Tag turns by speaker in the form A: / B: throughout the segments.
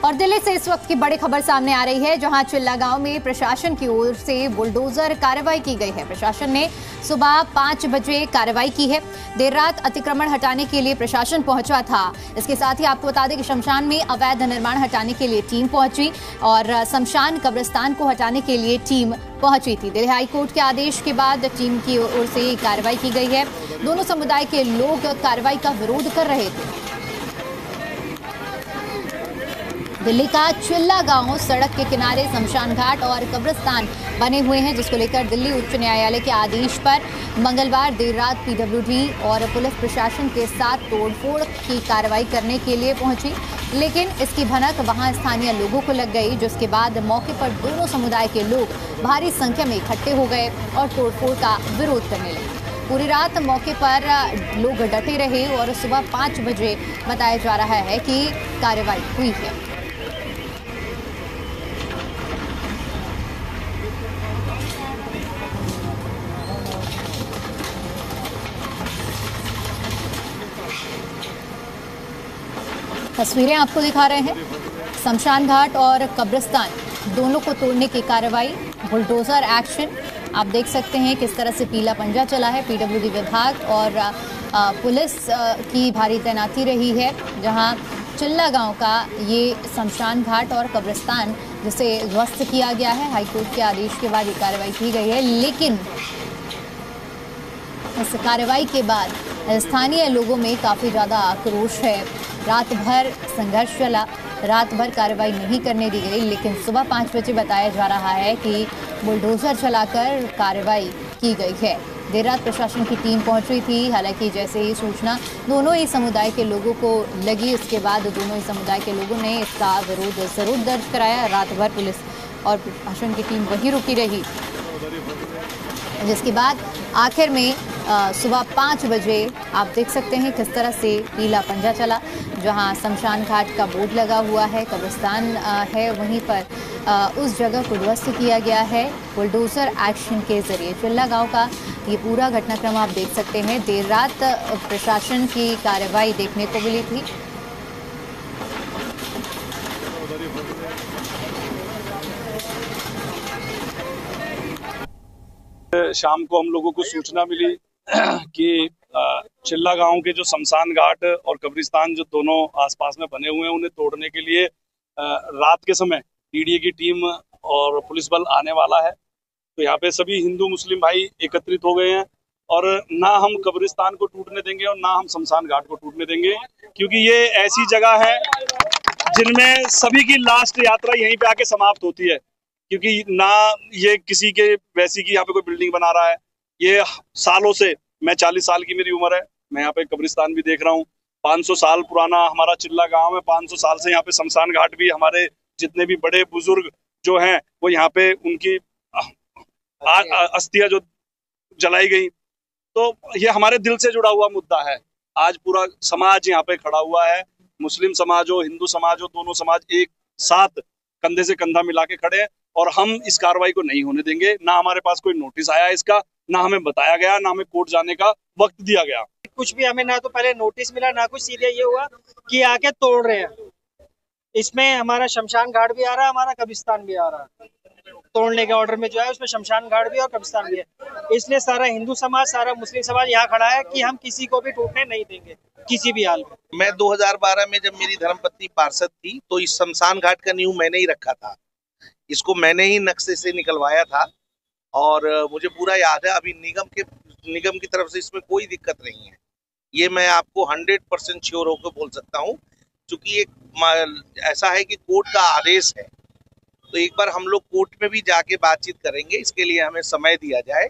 A: और दिल्ली से इस वक्त की बड़ी खबर सामने आ रही है, जहां चिल्ला गांव में प्रशासन की ओर से बुलडोजर कार्रवाई की गई है। प्रशासन ने सुबह 5 बजे कार्रवाई की है। देर रात अतिक्रमण हटाने के लिए प्रशासन पहुंचा था। इसके साथ ही आपको बता दें कि शमशान में अवैध निर्माण हटाने के लिए टीम पहुंची और शमशान कब्रिस्तान को हटाने के लिए टीम पहुंची थी। दिल्ली हाईकोर्ट के आदेश के बाद टीम की ओर से कार्रवाई की गई है। दोनों समुदाय के लोग कार्रवाई का विरोध कर रहे थे। दिल्ली का चिल्ला गांव सड़क के किनारे शमशान घाट और कब्रिस्तान बने हुए हैं, जिसको लेकर दिल्ली उच्च न्यायालय के आदेश पर मंगलवार देर रात पीडब्ल्यूडी और पुलिस प्रशासन के साथ तोड़फोड़ की कार्रवाई करने के लिए पहुंची, लेकिन इसकी भनक वहां स्थानीय लोगों को लग गई, जिसके बाद मौके पर दोनों समुदाय के लोग भारी संख्या में इकट्ठे हो गए और तोड़फोड़ का विरोध करने लगे। पूरी रात मौके पर लोग डटे रहे और सुबह 5 बजे बताया जा रहा है कि कार्रवाई हुई है। तस्वीरें आपको दिखा रहे हैं। शमशान घाट और कब्रिस्तान दोनों को तोड़ने की कार्रवाई, बुलडोजर एक्शन आप देख सकते हैं किस तरह से पीला पंजा चला है। पीडब्ल्यूडी विभाग और पुलिस की भारी तैनाती रही है, जहां चिल्ला गांव का ये शमशान घाट और कब्रिस्तान जिसे ध्वस्त किया गया है। हाईकोर्ट के आदेश के बाद ये कार्रवाई की गई है, लेकिन इस कार्रवाई के बाद स्थानीय लोगों में काफ़ी ज़्यादा आक्रोश है। रात भर संघर्ष चला, रात भर कार्रवाई नहीं करने दी गई, लेकिन सुबह 5 बजे बताया जा रहा है कि बुलडोजर चलाकर कार्रवाई की गई है। देर रात प्रशासन की टीम पहुंच रही थी, हालांकि जैसे ही सूचना दोनों ही समुदाय के लोगों को लगी, उसके बाद दोनों ही समुदाय के लोगों ने इसका विरोध जरूर दर्ज कराया। रात भर पुलिस और प्रशासन की टीम वहीं रुकी रही, जिसके बाद आखिर में सुबह 5 बजे आप देख सकते हैं किस तरह से पीला पंजा चला। जहां शमशान घाट का बोर्ड लगा हुआ है, कब्रिस्तान है, वहीं पर उस जगह को ध्वस्त किया गया है बुलडोजर एक्शन के जरिए। चिल्ला गांव का ये पूरा घटनाक्रम आप देख सकते हैं। देर रात प्रशासन की कार्रवाई देखने को मिली थी।
B: शाम को हम लोगों को सूचना मिली कि चिल्ला गांव के जो शमशान घाट और कब्रिस्तान जो दोनों आसपास में बने हुए हैं, उन्हें तोड़ने के लिए रात के समय पीडीए की टीम और पुलिस बल आने वाला है। तो यहाँ पे सभी हिंदू मुस्लिम भाई एकत्रित हो गए हैं और ना हम कब्रिस्तान को टूटने देंगे और ना हम शमशान घाट को टूटने देंगे, क्योंकि ये ऐसी जगह है जिनमें सभी की लास्ट यात्रा यहीं पे आके समाप्त होती है। क्योंकि ना ये किसी के वैसी की यहाँ पे कोई बिल्डिंग बना रहा है, ये सालों से, मैं 40 साल की मेरी उम्र है, मैं यहाँ पे कब्रिस्तान भी देख रहा हूँ। 500 साल पुराना हमारा चिल्ला गांव है। 500 साल से यहाँ पे शमशान घाट भी, हमारे जितने भी बड़े बुजुर्ग जो हैं वो यहाँ पे उनकी अस्थियां जो जलाई गई, तो ये हमारे दिल से जुड़ा हुआ मुद्दा है। आज पूरा समाज यहाँ पे खड़ा हुआ है, मुस्लिम समाज हो, हिंदू समाज हो, दोनों समाज एक साथ कंधे से कंधा मिला के खड़े हैं और हम इस कार्रवाई को नहीं होने देंगे। ना हमारे पास कोई नोटिस आया इसका, ना हमें बताया गया, ना हमें कोर्ट जाने का वक्त दिया गया।
C: कुछ भी हमें ना तो पहले नोटिस मिला, ना कुछ, सीधे ये हुआ कि आके तोड़ रहे हैं। इसमें हमारा शमशान घाट भी आ रहा है, हमारा कब्रिस्तान भी आ रहा है। तोड़ने के ऑर्डर में जो है उसमें शमशान घाट भी और कब्रिस्तान भी है। इसलिए सारा हिंदू समाज, सारा मुस्लिम समाज यहाँ खड़ा है कि हम किसी को भी टूटने नहीं देंगे किसी भी हाल में।
D: मैं 2012 में जब मेरी धर्मपत्नी पार्षद थी तो इस शमशान घाट का नींव मैंने ही रखा था। इसको मैंने ही नक्शे से निकलवाया था और मुझे पूरा याद है। अभी निगम की तरफ से इसमें कोई दिक्कत नहीं है, ये मैं आपको 100% श्योर होकर बोल सकता हूँ, क्योंकि एक ऐसा है कि कोर्ट का आदेश है। तो एक बार हम लोग कोर्ट में भी जाके बातचीत करेंगे, इसके लिए हमें समय दिया जाए।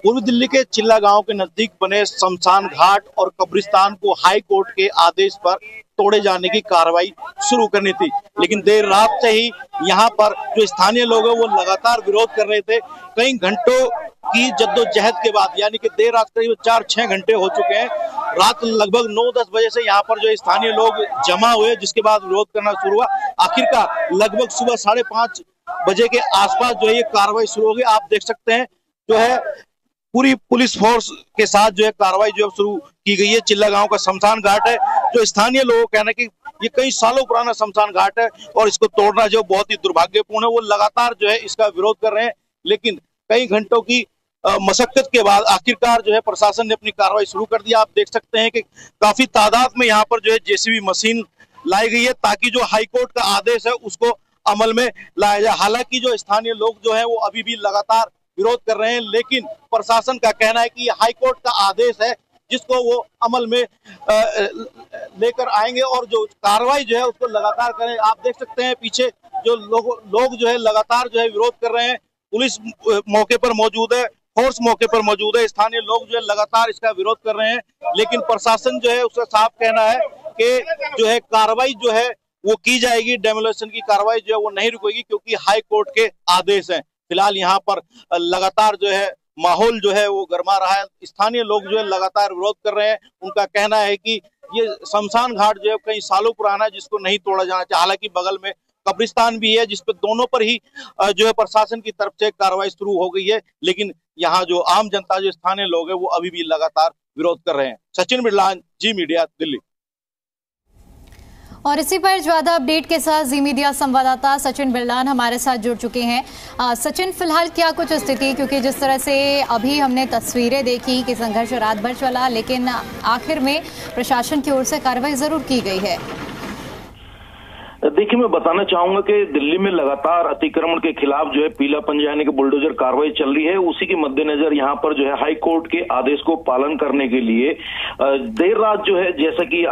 E: पूर्व दिल्ली के चिल्ला गांव के नजदीक बने शमशान घाट और कब्रिस्तान को हाई कोर्ट के आदेश पर तोड़े जाने की कार्रवाई शुरू करनी थी, लेकिन देर रात से ही यहां पर जो स्थानीय लोग हैं वो लगातार विरोध कर रहे थे। कई घंटों की जद्दोजहद के बाद, यानी कि देर रात करीब 4-6 घंटे हो चुके हैं, रात लगभग 9-10 बजे से यहाँ पर जो स्थानीय लोग जमा हुए, जिसके बाद विरोध करना शुरू हुआ। आखिरकार लगभग सुबह 5:30 बजे के आसपास जो है ये कार्रवाई शुरू हो गई। आप देख सकते हैं जो है पूरी पुलिस फोर्स के साथ जो है कार्रवाई जो है शुरू की गई है। चिल्ला गांव का शमशान घाट है, जो स्थानीय लोगों का कहना है कि ये कई सालों पुराना शमशान घाट है और इसको तोड़ना जो बहुत ही दुर्भाग्यपूर्ण है। वो लगातार जो है इसका विरोध कर रहे हैं, लेकिन कई घंटों की मशक्कत के बाद आखिरकार जो है प्रशासन ने अपनी कार्रवाई शुरू कर दिया। आप देख सकते हैं कि काफी तादाद में यहाँ पर जो है जेसीबी मशीन लाई गई है, ताकि जो हाईकोर्ट का आदेश है उसको अमल में लाया जाए। हालांकि जो स्थानीय लोग जो है वो अभी भी लगातार विरोध कर रहे हैं, लेकिन प्रशासन का कहना है कि हाईकोर्ट का आदेश है जिसको वो अमल में लेकर आएंगे और जो कार्रवाई जो है उसको लगातार करें। आप देख सकते हैं पीछे जो लोग जो है लगातार जो है विरोध कर रहे हैं। पुलिस मौके पर मौजूद है, फोर्स मौके पर मौजूद है, स्थानीय लोग जो है लगातार इसका विरोध कर रहे हैं, लेकिन प्रशासन जो है उसका साफ कहना है कि जो है कार्रवाई जो है वो की जाएगी। डेमोलिशन की कार्रवाई जो है वो नहीं रुकेगी, क्योंकि हाई कोर्ट के आदेश हैं। फिलहाल यहाँ पर लगातार जो है माहौल जो है वो गरमा रहा है। स्थानीय लोग जो है लगातार विरोध कर रहे हैं। उनका कहना है कि ये शमशान घाट जो है कई सालों पुराना है, जिसको नहीं तोड़ा जाना चाहिए। हालांकि बगल में कब्रिस्तान भी है, जिसपे दोनों पर ही जो है प्रशासन की तरफ से कार्रवाई शुरू हो गई है, लेकिन यहाँ जो आम जनता, जो स्थानीय लोग हैं, वो अभी भी लगातार विरोध कर रहे हैं। सचिन बिरलान, जी मीडिया, दिल्ली।
A: और इसी पर ज्यादा अपडेट के साथ जी मीडिया संवाददाता सचिन बिरलान हमारे साथ जुड़ चुके हैं। सचिन, फिलहाल क्या कुछ स्थिति, क्योंकि जिस तरह से अभी हमने तस्वीरें देखी कि संघर्ष रात भर चला, लेकिन आखिर में प्रशासन की ओर से कार्रवाई जरूर की गई है।
F: देखिए, मैं बताना चाहूंगा कि दिल्ली में लगातार अतिक्रमण के खिलाफ जो है पीला पंजा यानी कि बुलडोजर कार्रवाई चल रही है। उसी के मद्देनजर यहाँ पर जो है हाई कोर्ट के आदेश को पालन करने के लिए देर रात जो है, जैसा कि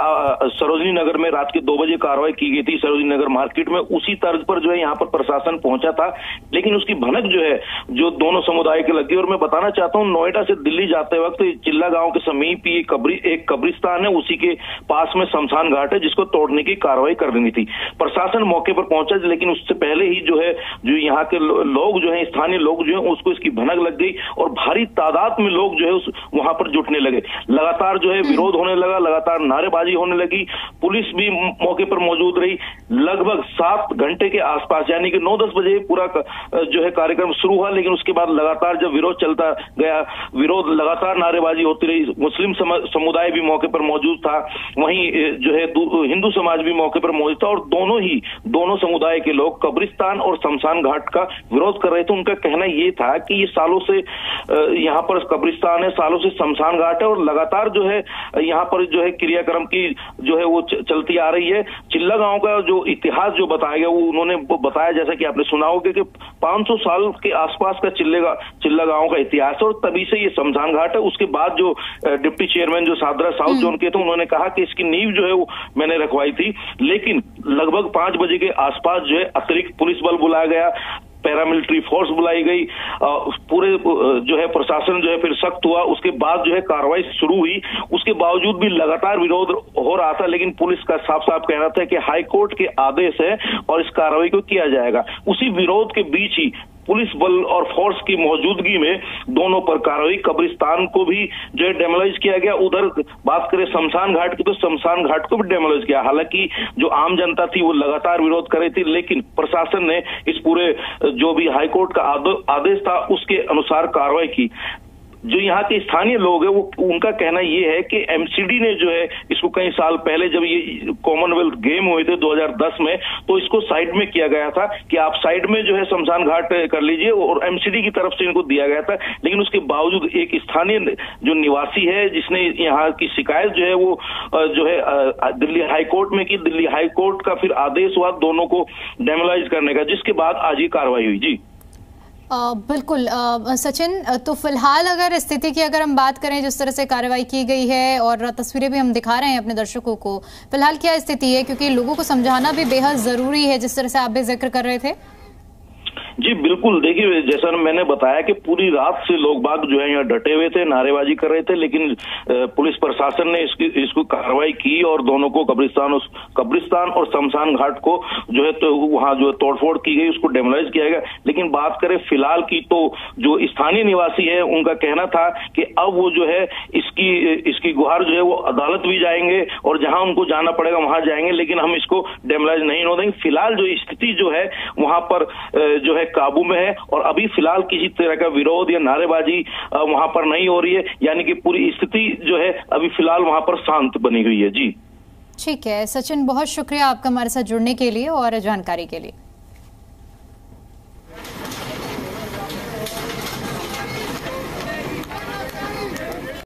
F: सरोजनी नगर में रात के 2 बजे कार्रवाई की गई थी सरोजनी नगर मार्केट में, उसी तर्ज पर जो है यहाँ पर प्रशासन पहुंचा था, लेकिन उसकी भनक जो है जो दोनों समुदाय की लगी। और मैं बताना चाहता हूँ, नोएडा से दिल्ली जाते वक्त चिल्ला गांव के समीप एक कब्रिस्तान है, उसी के पास में शमशान घाट है, जिसको तोड़ने की कार्रवाई करनी थी। प्रशासन मौके पर पहुंचा, लेकिन उससे पहले ही जो है जो यहाँ के लोग जो है, स्थानीय लोग जो है, उसको इसकी भनक लग गई और भारी तादाद में लोग जो है उस वहां पर जुटने लगे। लगातार जो है विरोध होने लगा, लगातार नारेबाजी होने लगी। पुलिस भी मौके पर मौजूद रही। लगभग 7 घंटे के आसपास, यानी कि 9-10 बजे पूरा जो है कार्यक्रम शुरू हुआ, लेकिन उसके बाद लगातार जब विरोध चलता गया, विरोध लगातार नारेबाजी होती रही। मुस्लिम समुदाय भी मौके पर मौजूद था, वहीं जो है हिंदू समाज भी मौके पर मौजूद था, और दोनों समुदाय के लोग कब्रिस्तान और शमशान घाट का विरोध कर रहे थे। उनका कहना ये था कि ये सालों से यहाँ पर कब्रिस्तान है, सालों से शमशान घाट है, और लगातार जो है यहाँ पर जो है क्रियाक्रम की जो है वो चलती आ रही है। चिल्ला गांव का जो इतिहास जो बताया गया, वो उन्होंने बताया, जैसा कि आपने सुना होगा, कि 500 साल के आसपास का चिल्ला गांव का इतिहास है, और तभी से ये शमशान घाट है। उसके बाद जो डिप्टी चेयरमैन जो सादरा साउथ जोन के थे, उन्होंने कहा कि इसकी नींव जो है वो मैंने रखवाई थी, लेकिन लगभग 5 बजे के आसपास जो है अतिरिक्त पुलिस बल बुलाया गया, पैरामिलिट्री फोर्स बुलाई गई, पूरे जो है प्रशासन जो है फिर सख्त हुआ। उसके बाद जो है कार्रवाई शुरू हुई। उसके बावजूद भी लगातार विरोध हो रहा था, लेकिन पुलिस का साफ साफ कहना था कि हाई कोर्ट के आदेश है और इस कार्रवाई को किया जाएगा। उसी विरोध के बीच ही पुलिस बल और फोर्स की मौजूदगी में दोनों पर कार्रवाई, कब्रिस्तान को भी जो है डेमोलाइज किया गया। उधर बात करें शमशान घाट की, तो शमशान घाट को भी डेमोलाइज किया। हालांकि जो आम जनता थी वो लगातार विरोध कर रही थी, लेकिन प्रशासन ने इस पूरे जो भी हाईकोर्ट का आदेश था उसके अनुसार कार्रवाई की। जो यहाँ के स्थानीय लोग हैं, वो उनका कहना ये है कि एमसीडी ने जो है इसको कई साल पहले, जब ये कॉमनवेल्थ गेम हुए थे 2010 में, तो इसको साइड में किया गया था कि आप साइड में जो है शमशान घाट कर लीजिए, और एमसीडी की तरफ से इनको दिया गया था। लेकिन उसके बावजूद एक स्थानीय जो निवासी है, जिसने यहाँ की शिकायत जो है वो जो है दिल्ली हाईकोर्ट में की। दिल्ली हाईकोर्ट का फिर आदेश हुआ दोनों को डेमोलाइज करने का, जिसके बाद आज ये कार्रवाई हुई। जी
A: बिल्कुल सचिन, तो फिलहाल अगर स्थिति की अगर हम बात करें, जिस तरह से कार्रवाई की गई है और तस्वीरें भी हम दिखा रहे हैं अपने दर्शकों को, फिलहाल क्या स्थिति है, क्योंकि लोगों को समझाना भी बेहद जरूरी है, जिस तरह से आप भी जिक्र कर रहे थे।
F: जी बिल्कुल, देखिए जैसा मैंने बताया कि पूरी रात से लोग बाग जो है यहाँ डटे हुए थे, नारेबाजी कर रहे थे, लेकिन पुलिस प्रशासन ने इसको कार्रवाई की और दोनों को कब्रिस्तान और शमशान घाट को जो है तो वहाँ जो तोड़फोड़ की गई, उसको डेमोलाइज किया गया। लेकिन बात करें फिलहाल की, तो जो स्थानीय निवासी है उनका कहना था कि अब वो जो है इसकी गुहार जो है वो अदालत भी जाएंगे और जहां उनको जाना पड़ेगा वहां जाएंगे, लेकिन हम इसको डेमोलाइज नहीं होने देंगे। फिलहाल जो स्थिति जो है वहां पर जो है है काबू में है और अभी फिलहाल किसी तरह का विरोध या नारेबाजी वहां पर नहीं हो रही है, यानी कि पूरी स्थिति जो है अभी फिलहाल वहां पर शांत बनी हुई है। जी
A: ठीक है सचिन, बहुत शुक्रिया आपका हमारे साथ जुड़ने के लिए और जानकारी के लिए।